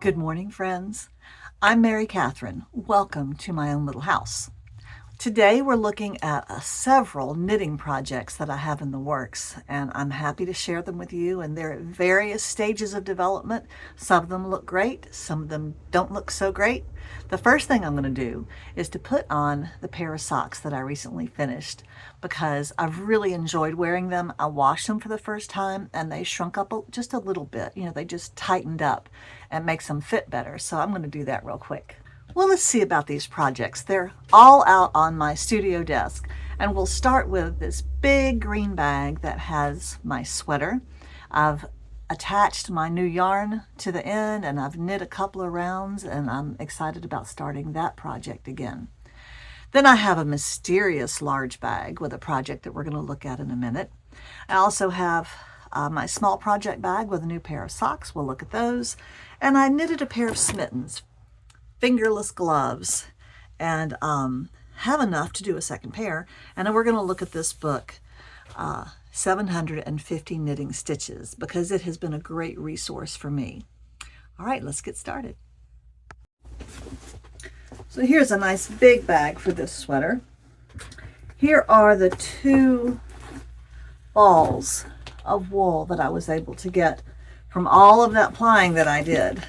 Good morning, friends. I'm Mary Catherine. Welcome to my own little house. Today we're looking at several knitting projects that I have in the works, and I'm happy to share them with you, and they're at various stages of development. Some of them look great, some of them don't look so great. The first thing I'm going to do is to put on the pair of socks that I recently finished because I've really enjoyed wearing them. I washed them for the first time and they shrunk up just a little bit. They just tightened up and makes them fit better. So I'm going to do that real quick. Well, let's see about these projects. They're all out on my studio desk, and we'll start with this big green bag that has my sweater. I've attached my new yarn to the end, and I've knit a couple of rounds, and I'm excited about starting that project again. Then I have a mysterious large bag with a project that we're going to look at in a minute. I also have my small project bag with a new pair of socks. We'll look at those. And I knitted a pair of Smittens, fingerless gloves, and have enough to do a second pair. And then we're going to look at this book, 750 Knitting Stitches, because it has been a great resource for me. All right, let's get started. So here's a nice big bag for this sweater. Here are the 2 balls of wool that I was able to get from all of that plying that I did.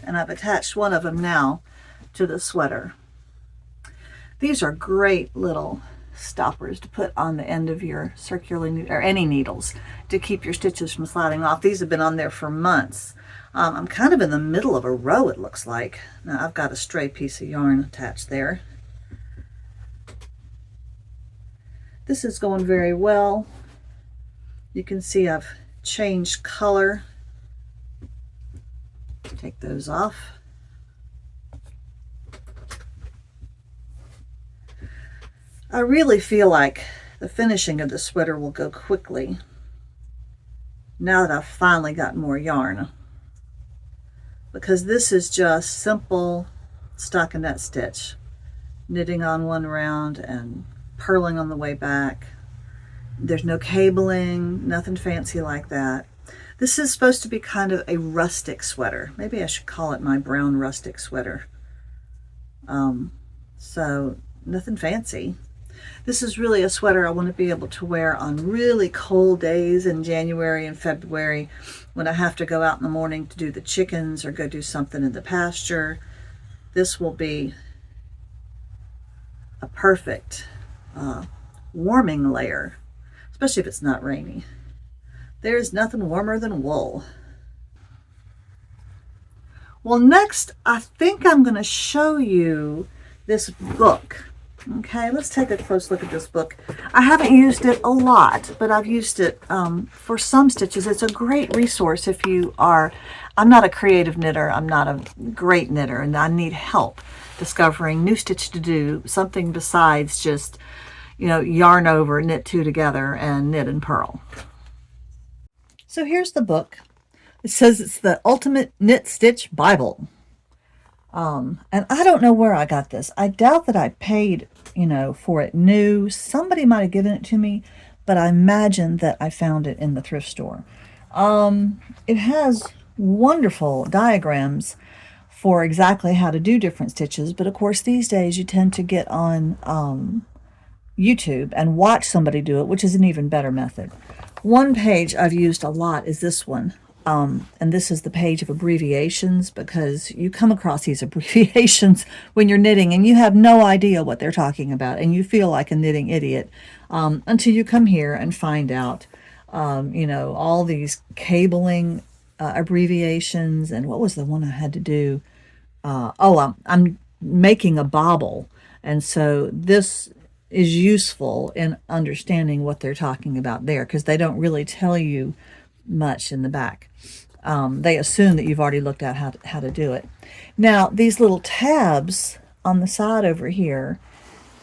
And I've attached one of them now to the sweater. These are great little stoppers to put on the end of your circular or any needles to keep your stitches from sliding off. These have been on there for months. I'm kind of in the middle of a row, it looks like. Now I've got a stray piece of yarn attached there. This is going very well. You can see I've changed color. Take those off. I really feel like the finishing of the sweater will go quickly now that I've finally got more yarn, because this is just simple stockinette stitch, knitting on one round and purling on the way back. There's no cabling, nothing fancy like that. This is supposed to be kind of a rustic sweater. Maybe I should call it my brown rustic sweater. So nothing fancy. This is really a sweater I want to be able to wear on really cold days in January and February when I have to go out in the morning to do the chickens or go do something in the pasture. This will be a perfect warming layer, especially if it's not rainy. There's nothing warmer than wool. Well, next, I think I'm going to show you this book. Okay, let's take a close look at this book. I haven't used it a lot, but I've used it for some stitches. It's a great resource if you are, I'm not a creative knitter, I'm not a great knitter, and I need help discovering new stitch to do, something besides just, yarn over, knit 2 together, and knit and purl. So here's the book. It says it's the Ultimate Knit Stitch Bible. And I don't know where I got this. I doubt that I paid, for it new. Somebody might have given it to me, but I imagine that I found it in the thrift store. It has wonderful diagrams for exactly how to do different stitches, but of course these days you tend to get on YouTube and watch somebody do it, which is an even better method. One page I've used a lot is this one. And this is the page of abbreviations, because you come across these abbreviations when you're knitting and you have no idea what they're talking about, and you feel like a knitting idiot until you come here and find out, all these cabling abbreviations. And what was the one I had to do? I'm making a bobble, and so this is useful in understanding what they're talking about there, because they don't really tell you much in the back. They assume that you've already looked at how to do it. Now, these little tabs on the side over here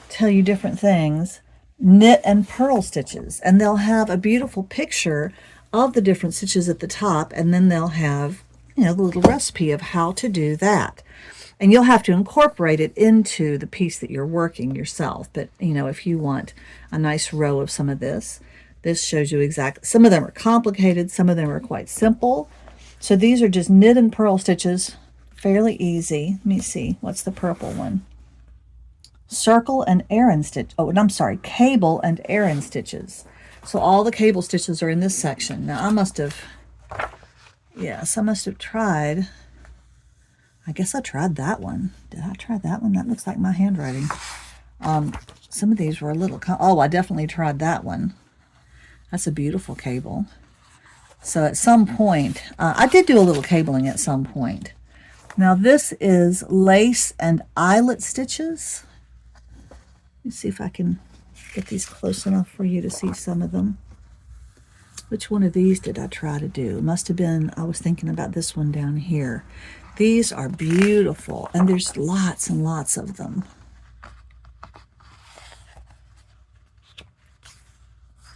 tell you different things, knit and purl stitches, and they'll have a beautiful picture of the different stitches at the top, and then they'll have, the little recipe of how to do that. And you'll have to incorporate it into the piece that you're working yourself. But, if you want a nice row of some of this, this shows you exactly. Some of them are complicated, some of them are quite simple. So these are just knit and purl stitches fairly easy. Let me see. What's the purple one? Circle and Aran stitch. Oh, I'm sorry. Cable and Aran stitches. So all the cable stitches are in this section. Now I must have, yes, I must have tried. I guess I tried that one. Did I try that one? That looks like my handwriting. Some of these were a little, oh, I definitely tried that one. That's a beautiful cable. So at some point, I did do a little cabling at some point. Now this is lace and eyelet stitches. Let me see if I can get these close enough for you to see some of them. Which one of these did I try to do? It must have been, I was thinking about this one down here. These are beautiful, and there's lots and lots of them.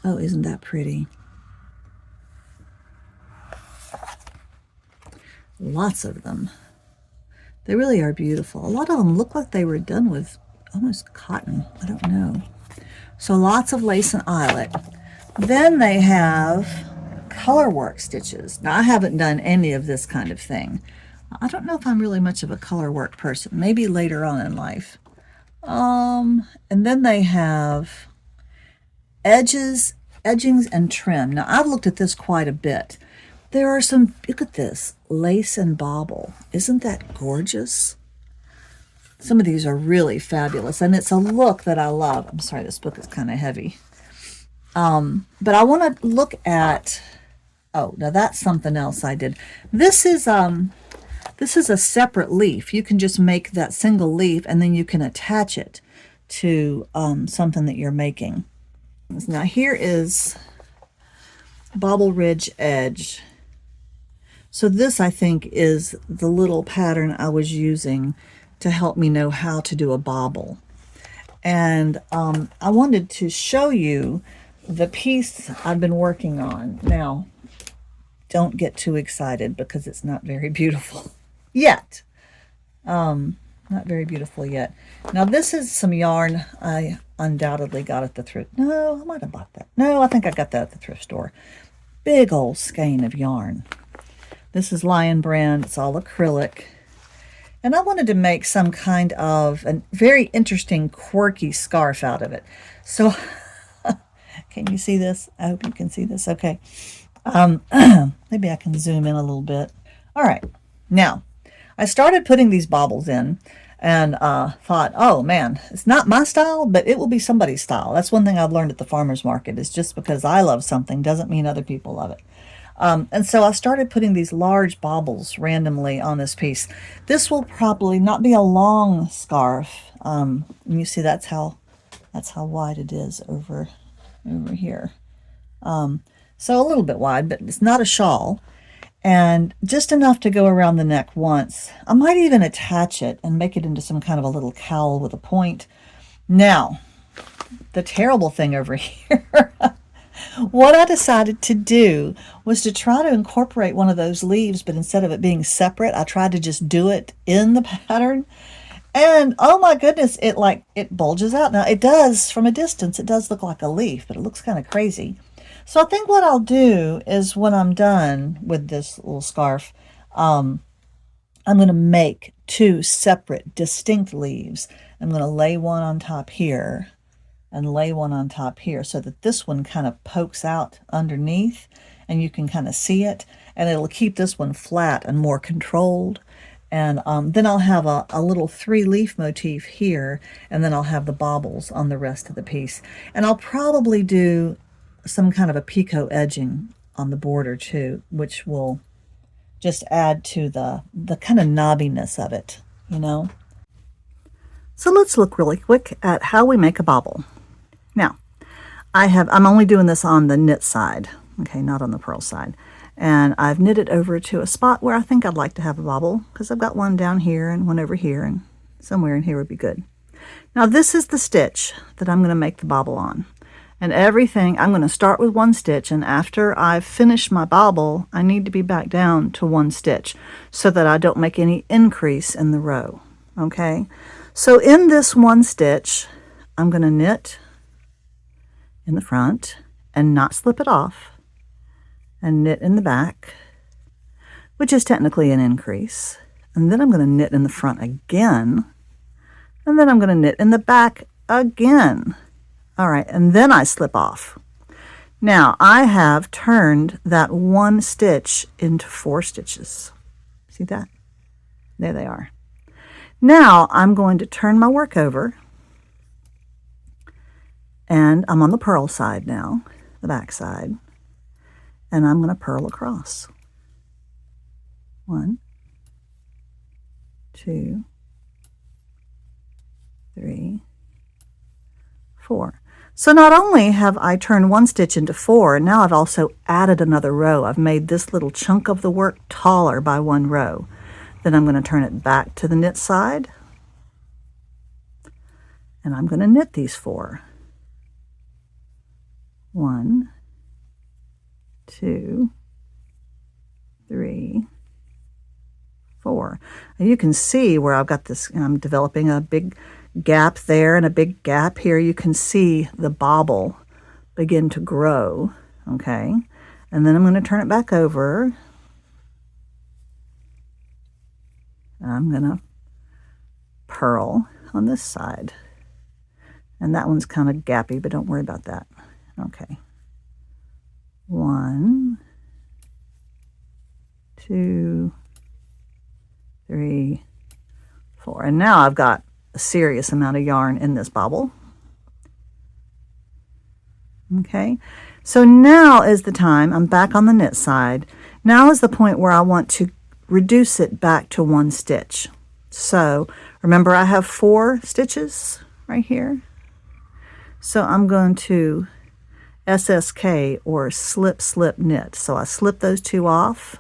Oh, isn't that pretty? Lots of them. They really are beautiful. A lot of them look like they were done with almost cotton. I don't know. So lots of lace and eyelet. Then they have color work stitches. Now I haven't done any of this kind of thing. I don't know if I'm really much of a color work person. Maybe later on in life. And then they have edges, edgings, and trim. Now I've looked at this quite a bit. There are some, look at this, lace and bobble. Isn't that gorgeous? Some of these are really fabulous, and it's a look that I love. I'm sorry, this book is kind of heavy. But I want to look at, oh, now that's something else I did. This is a separate leaf. You can just make that single leaf, and then you can attach it to something that you're making. Now here is Bobble Ridge Edge. So this, I think, is the little pattern I was using to help me know how to do a bobble. And I wanted to show you the piece I've been working on. Now, don't get too excited because it's not very beautiful yet. Not very beautiful yet. Now, this is some yarn I undoubtedly got at the thrift. No, I might have bought that. No, I think I got that at the thrift store. Big old skein of yarn. This is Lion Brand. It's all acrylic. And I wanted to make some kind of a very interesting, quirky scarf out of it. So, can you see this? I hope you can see this. Okay. Maybe I can zoom in a little bit. All right. Now, I started putting these bobbles in and thought, oh man, it's not my style, but it will be somebody's style. That's one thing I've learned at the farmer's market, is just because I love something doesn't mean other people love it. And so I started putting these large bobbles randomly on this piece. This will probably not be a long scarf. And you see that's how wide it is over here. So a little bit wide, but it's not a shawl. And just enough to go around the neck once. I might even attach it and make it into some kind of a little cowl with a point. Now, the terrible thing over here, what I decided to do was to try to incorporate one of those leaves, but instead of it being separate, I tried to just do it in the pattern. And oh my goodness, it bulges out. Now it does, from a distance, it does look like a leaf, but it looks kind of crazy. So I think what I'll do is, when I'm done with this little scarf, I'm going to make two separate, distinct leaves. I'm going to lay one on top here and lay one on top here, so that this one kind of pokes out underneath and you can kind of see it, and it'll keep this one flat and more controlled. And then I'll have a little 3-leaf motif here, and then I'll have the bobbles on the rest of the piece. And I'll probably do some kind of a picot edging on the border too, which will just add to the kind of knobbiness of it, you know. So let's look really quick at how we make a bobble. Now, I'm only doing this on the knit side, okay, not on the purl side. And I've knit it over to a spot where I think I'd like to have a bobble, because I've got one down here and one over here, and somewhere in here would be good. Now this is the stitch that I'm going to make the bobble on. And everything, I'm going to start with one stitch, and after I've finished my bobble, I need to be back down to one stitch so that I don't make any increase in the row, okay? So in this one stitch, I'm going to knit in the front and not slip it off, and knit in the back, which is technically an increase, and then I'm going to knit in the front again, and then I'm going to knit in the back again. All right, and then I slip off. Now I have turned that one stitch into 4 stitches. See that? There they are. Now I'm going to turn my work over, and I'm on the purl side now, the back side, and I'm going to purl across. 1, 2, 3, 4. So not only have I turned one stitch into 4, now I've also added another row. I've made this little chunk of the work taller by 1 row. Then I'm going to turn it back to the knit side, and I'm going to knit these 4. 1, 2, 3, 4. And you can see where I've got this, I'm developing a big gap there and a big gap here. You can see the bobble begin to grow, okay? And then I'm going to turn it back over. I'm going to purl on this side. And that one's kind of gappy, but don't worry about that. Okay. 1, 2, 3, 4. And now I've got a serious amount of yarn in this bobble. Okay, so now is the time. I'm back on the knit side. Now is the point where I want to reduce it back to 1 stitch. So remember, I have 4 stitches right here. So I'm going to SSK, or slip, slip, knit. So I slip those 2 off,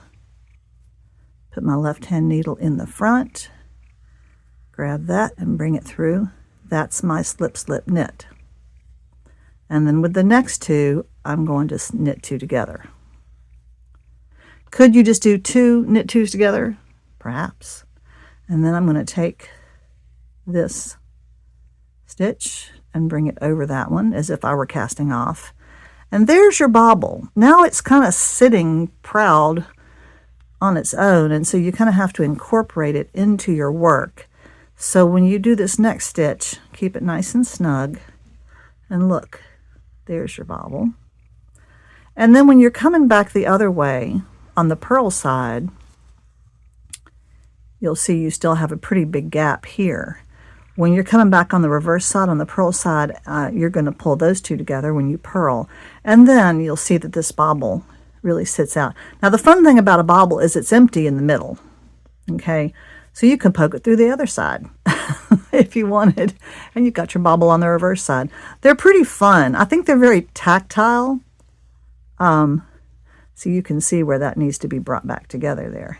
put my left hand needle in the front, grab that and bring it through. That's my slip, slip, knit. And then with the next 2, I'm going to knit 2 together. Could you just do 2 knit 2s together? Perhaps. And then I'm going to take this stitch and bring it over that one as if I were casting off. And there's your bobble. Now it's kind of sitting proud on its own, and so you kind of have to incorporate it into your work. So when you do this next stitch, keep it nice and snug, and look, there's your bobble. And then when you're coming back the other way on the purl side, you'll see you still have a pretty big gap here. When you're coming back on the reverse side, on the purl side, you're going to pull those 2 together when you purl, and then you'll see that this bobble really sits out. Now the fun thing about a bobble is it's empty in the middle, okay? So you can poke it through the other side if you wanted, and you've got your bobble on the reverse side. They're pretty fun. I think they're very tactile. So you can see where that needs to be brought back together there.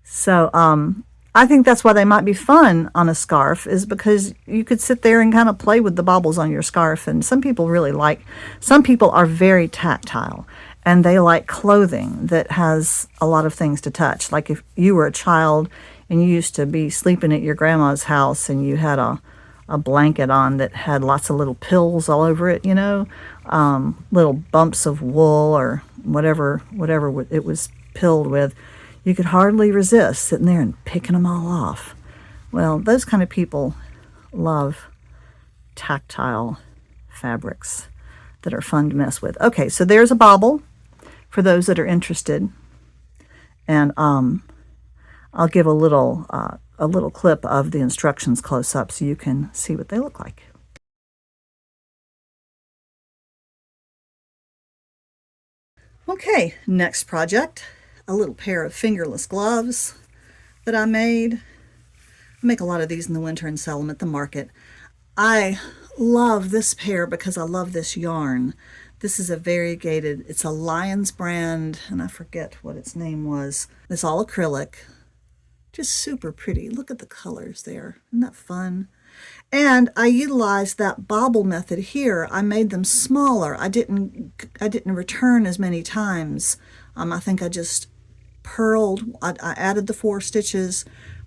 So I think that's why they might be fun on a scarf, is because you could sit there and kind of play with the bobbles on your scarf. And some people are very tactile, and they like clothing that has a lot of things to touch. Like if you were a child and you used to be sleeping at your grandma's house and you had a blanket on that had lots of little pills all over it, you know, little bumps of wool or whatever it was pilled with, you could hardly resist sitting there and picking them all off. Well, those kind of people love tactile fabrics that are fun to mess with. Okay, so there's a bobble for those that are interested. And I'll give a little clip of the instructions close up so you can see what they look like. Okay, next project, a little pair of fingerless gloves that I made. I make a lot of these in the winter and sell them at the market. I love this pair because I love this yarn. This is a variegated, it's a Lions brand, and I forget what its name was. It's all acrylic. Just super pretty. Look at the colors there. Isn't that fun? And I utilized that bobble method here. I made them smaller. I didn't return as many times. I think I just purled. I added the 4 stitches,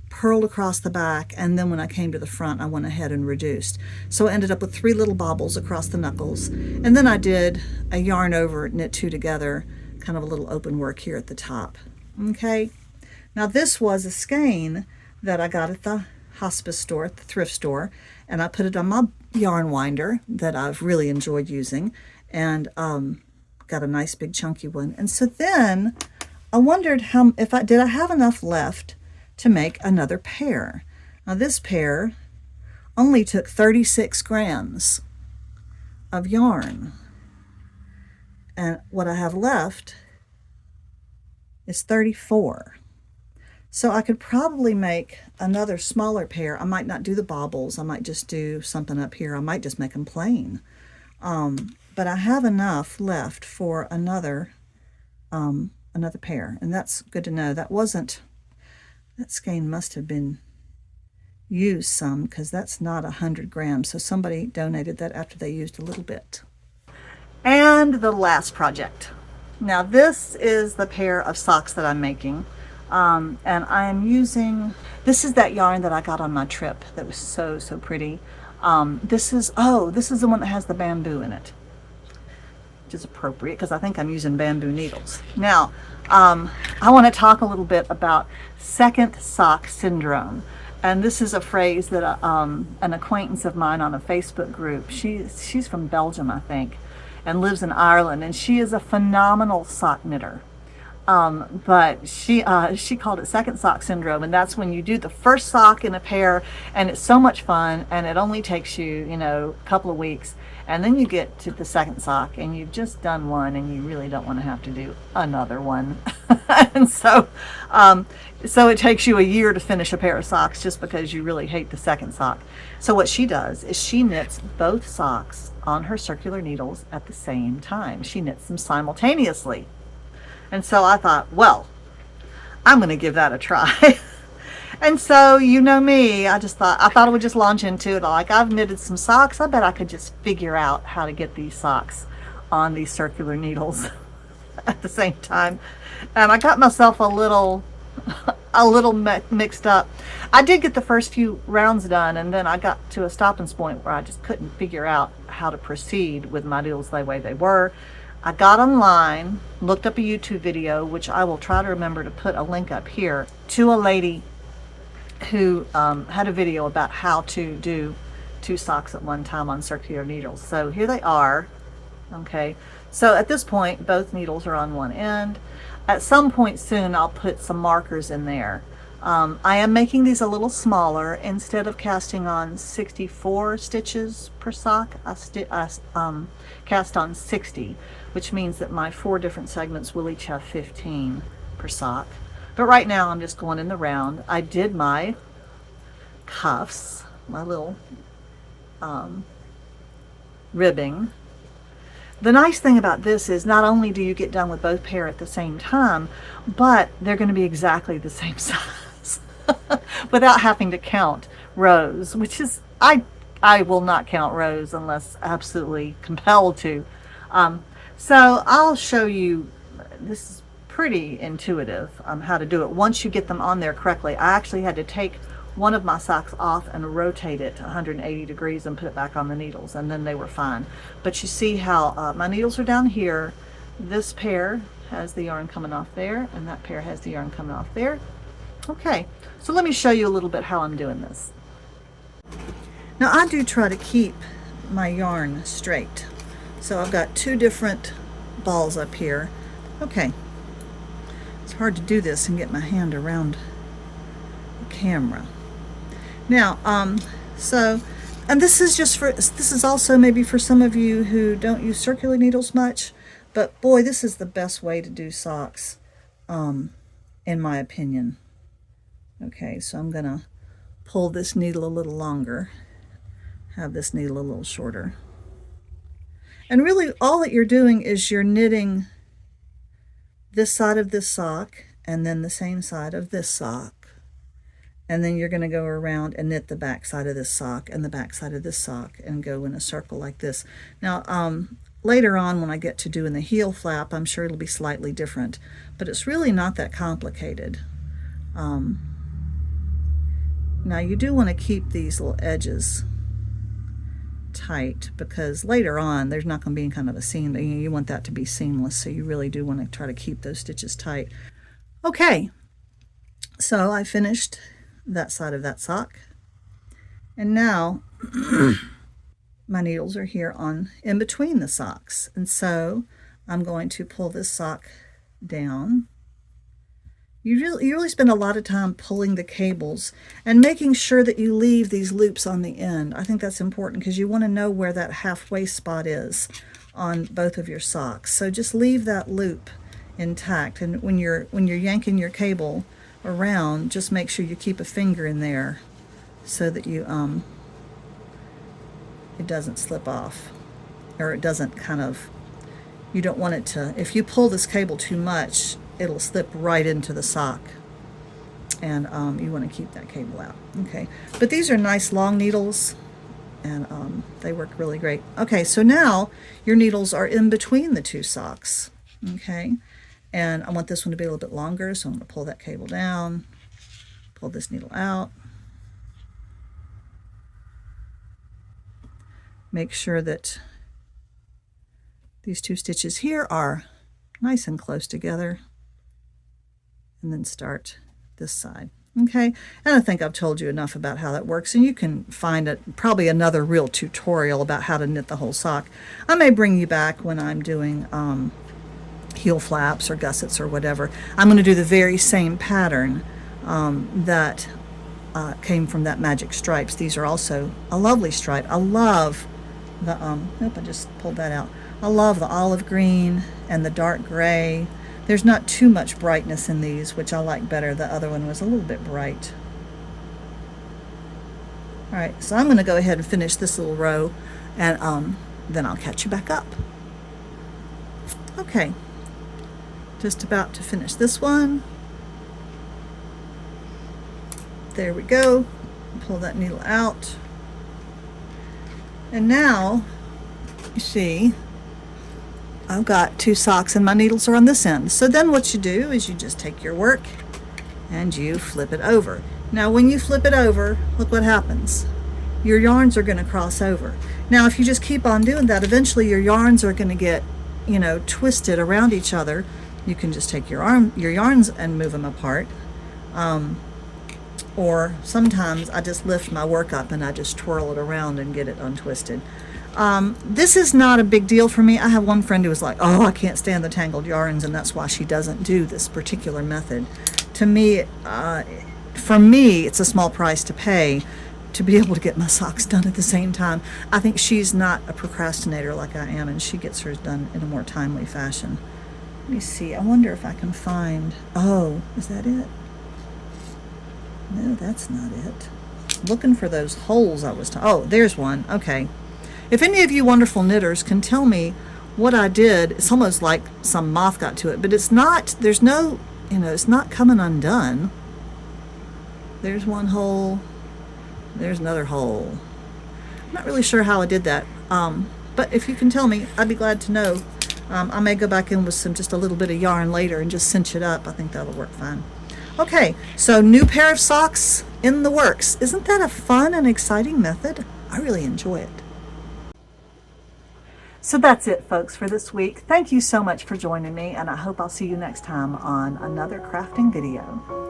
purled across the back, and then when I came to the front, I went ahead and reduced. So I ended up with 3 little bobbles across the knuckles. And then I did a yarn over, knit 2 together, kind of a little open work here at the top. Okay. Now this was a skein that I got at the hospice store, the thrift store, and I put it on my yarn winder that I've really enjoyed using, and got a nice big chunky one. And so then I wondered if I have enough left to make another pair. Now this pair only took 36 grams of yarn, and what I have left is 34. So I could probably make another smaller pair. I might not do the baubles. I might just do something up here. I might just make them plain. But I have enough left for another pair, and that's good to know. That skein must have been used some, because that's not 100 grams. So somebody donated that after they used a little bit. And the last project. Now this is the pair of socks that I'm making. And I'm using, this is that yarn that I got on my trip that was so pretty. This is the one that has the bamboo in it, which is appropriate because I think I'm using bamboo needles. Now, I want to talk a little bit about second sock syndrome. And this is a phrase that an acquaintance of mine on a Facebook group, she's from Belgium, I think, and lives in Ireland, and she is a phenomenal sock knitter. But she called it second sock syndrome, and that's when you do the first sock in a pair and it's so much fun and it only takes you, a couple of weeks, and then you get to the second sock and you've just done one and you really don't want to have to do another one. And so it takes you a year to finish a pair of socks just because you really hate the second sock. So what she does is she knits both socks on her circular needles at the same time. She knits them simultaneously. And so I thought, well, I'm going to give that a try. And so, you know me, I thought I would just launch into it. Like, I've knitted some socks. I bet I could just figure out how to get these socks on these circular needles at the same time. And I got myself a little mixed up. I did get the first few rounds done, and then I got to a stopping point where I just couldn't figure out how to proceed with my needles the way they were. I got online, looked up a YouTube video, which I will try to remember to put a link up here, to a lady who had a video about how to do 2 socks at one time on circular needles. So here they are. Okay, so at this point both needles are on one end. At some point soon I'll put some markers in there. I am making these a little smaller. Instead of casting on 64 stitches per sock, I cast on 60, which means that my 4 different segments will each have 15 per sock. But right now I'm just going in the round. I did my cuffs, my little ribbing. The nice thing about this is not only do you get done with both pair at the same time, but they're going to be exactly the same size without having to count rows, which is, I will not count rows unless absolutely compelled to. So I'll show you, this is pretty intuitive, how to do it once you get them on there correctly. I actually had to take one of my socks off and rotate it 180 degrees and put it back on the needles, and then they were fine. But you see how my needles are down here. This pair has the yarn coming off there, and that pair has the yarn coming off there. Okay, so let me show you a little bit how I'm doing this. Now I do try to keep my yarn straight. So I've got 2 different balls up here. Okay, it's hard to do this and get my hand around the camera. Now, and this is also maybe for some of you who don't use circular needles much, but boy, this is the best way to do socks, in my opinion. Okay, so I'm gonna pull this needle a little longer, have this needle a little shorter. And really all that you're doing is you're knitting this side of this sock and then the same side of this sock. And then you're going to go around and knit the back side of this sock and the back side of this sock and go in a circle like this. Now, later on when I get to doing the heel flap, I'm sure it'll be slightly different, but it's really not that complicated. Now you do want to keep these little edges tight because later on there's not going to be kind of a seam. You want that to be seamless, so you really do want to try to keep those stitches tight. Okay, So I finished that side of that sock, and now my needles are here on in between the socks, and so I'm going to pull this sock down. You really spend a lot of time pulling the cables and making sure that you leave these loops on the end. I think that's important because you want to know where that halfway spot is on both of your socks. So just leave that loop intact, and when you're yanking your cable around, just make sure you keep a finger in there so that you it doesn't slip off, or it doesn't kind of, you don't want it to, if you pull this cable too much, it'll slip right into the sock, and you want to keep that cable out. Okay, but these are nice long needles, and they work really great. Okay, so now your needles are in between the two socks. Okay, and I want this one to be a little bit longer, so I'm going to pull that cable down, pull this needle out. Make sure that these two stitches here are nice and close together, and then start this side. Okay, and I think I've told you enough about how that works, and you can find probably another real tutorial about how to knit the whole sock. I may bring you back when I'm doing heel flaps or gussets or whatever. I'm going to do the very same pattern that came from that Magic Stripes. These are also a lovely stripe. I love the I just pulled that out. I love the olive green and the dark gray. There's not too much brightness in these, which I like better. The other one was a little bit bright. All right, so I'm going to go ahead and finish this little row, and then I'll catch you back up. Okay, just about to finish this one. There we go. Pull that needle out. And now, you see, I've got two socks and my needles are on this end. So then what you do is you just take your work and you flip it over. Now when you flip it over, look what happens. Your yarns are going to cross over. Now if you just keep on doing that, eventually your yarns are going to get, twisted around each other. You can just take your yarns and move them apart. Or sometimes I just lift my work up and I just twirl it around and get it untwisted. This is not a big deal for me. I have one friend who was like, oh, I can't stand the tangled yarns, and that's why she doesn't do this particular method. To me, for me, it's a small price to pay to be able to get my socks done at the same time. I think she's not a procrastinator like I am, and she gets hers done in a more timely fashion. Let me see. I wonder if I can find, oh, is that it? No, that's not it. Looking for those holes I was oh, there's one. Okay. If any of you wonderful knitters can tell me what I did, it's almost like some moth got to it, but it's not, there's no, it's not coming undone. There's one hole, there's another hole. I'm not really sure how I did that, but if you can tell me, I'd be glad to know. I may go back in with just a little bit of yarn later and just cinch it up. I think that'll work fine. Okay, so new pair of socks in the works. Isn't that a fun and exciting method? I really enjoy it. So that's it, folks, for this week. Thank you so much for joining me, and I hope I'll see you next time on another crafting video.